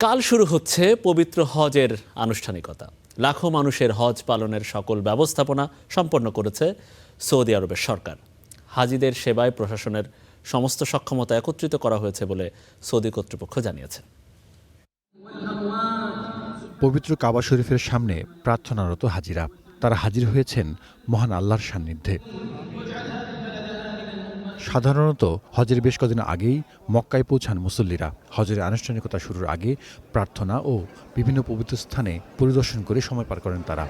কাল শুরু হচ্ছে পবিত্র হজের আনুষ্ঠানিকতা। লাখো মানুষের হজ পালনের সকল ব্যবস্থাপনা সম্পন্ন করেছে সৌদি আরবের সরকার। হাজিদের সেবায় প্রশাসনের সমস্ত সক্ষমতা একত্রিত করা হয়েছে বলে সৌদি কর্তৃপক্ষ জানিয়েছে। পবিত্র কাবা শরীফের সামনে প্রার্থনারত হাজিরা, তারা হাজির হয়েছেন মহান আল্লাহর সান্নিধ্যে। সাধারণত হজের বেশ কদিন আগেই মক্কায় পৌঁছান মুসল্লিরা। হজের আনুষ্ঠানিকতা শুরুর আগে প্রার্থনা ও বিভিন্ন পবিত্র স্থানে পরিদর্শন করে সময় পার করেন তারা।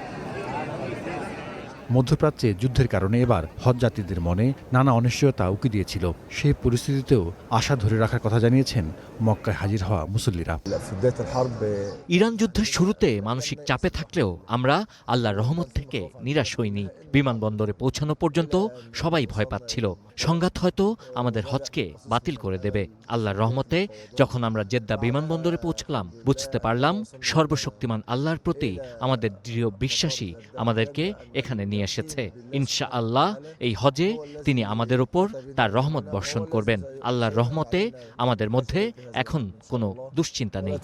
মধ্যপ্রাচ্যে যুদ্ধের কারণে এবার হজ যাত্রীদের মনে নানা অনিশ্চয়তা উকি দিয়েছিল। সেই পরিস্থিতিতেও আশা ধরে রাখার কথা জানিয়েছেন মক্কায় হাজির হওয়া মুসল্লিরা। ইরান যুদ্ধের শুরুতে মানসিক চাপে থাকলেও আমরা আল্লাহর রহমত থেকে নিরাশ হইনি। বিমানবন্দরে পৌঁছানো পর্যন্ত সবাই ভয় পাচ্ছিল, সংঘাত হয়তো আমাদের হজকে বাতিল করে দেবে। আল্লাহর রহমতে যখন আমরা জেদ্দা বিমানবন্দরে পৌঁছালাম, বুঝতে পারলাম সর্বশক্তিমান আল্লাহর প্রতি আমাদের দৃঢ় বিশ্বাসী আমাদেরকে এখানে নিয়ে এসেছে। ইনশাআল্লাহ এই হজে তিনি আমাদের ওপর তার রহমত বর্ষণ করবেন। আল্লাহর রহমতে আমাদের মধ্যে এখন কোনো দুশ্চিন্তা নেই।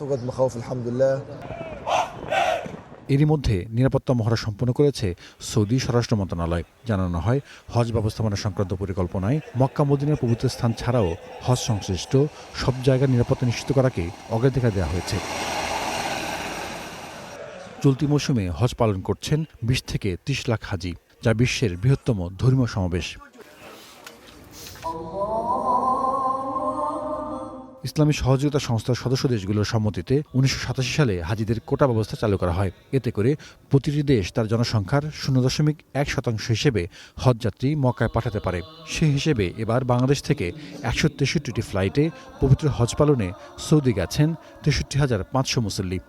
এরই মধ্যে নিরাপত্তা মহড়া সম্পন্ন করেছে সৌদি স্বরাষ্ট্র মন্ত্রণালয়। জানানো হয়, হজ ব্যবস্থাপনা সংক্রান্ত পরিকল্পনায় মক্কা মদিনার পবিত্র স্থান ছাড়াও হজ সংশ্লিষ্ট সব জায়গার নিরাপত্তা নিশ্চিত করাকে অগ্রাধিকার দেওয়া হয়েছে। চলতি মৌসুমে হজ পালন করছেন ২০ থেকে ৩০ লাখ হাজি, যা বিশ্বের বৃহত্তম ধর্মীয় সমাবেশ। ইসলামী সহযোগিতা সংস্থার সদস্য দেশগুলোর সম্মতিতে ১৯৮৭ সালে হাজিদের কোটা ব্যবস্থা চালু করা হয়। এতে করে প্রতিটি দেশ তার জনসংখ্যার ০.১% হিসেবে হজযাত্রী মক্কায় পাঠাতে পারে। সেই হিসেবে এবার বাংলাদেশ থেকে ১৬৩টি ফ্লাইটে পবিত্র হজ পালনে সৌদি গেছেন ৬৩,৫০০ মুসল্লি।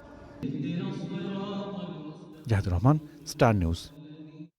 Zahidur Rahman, star news.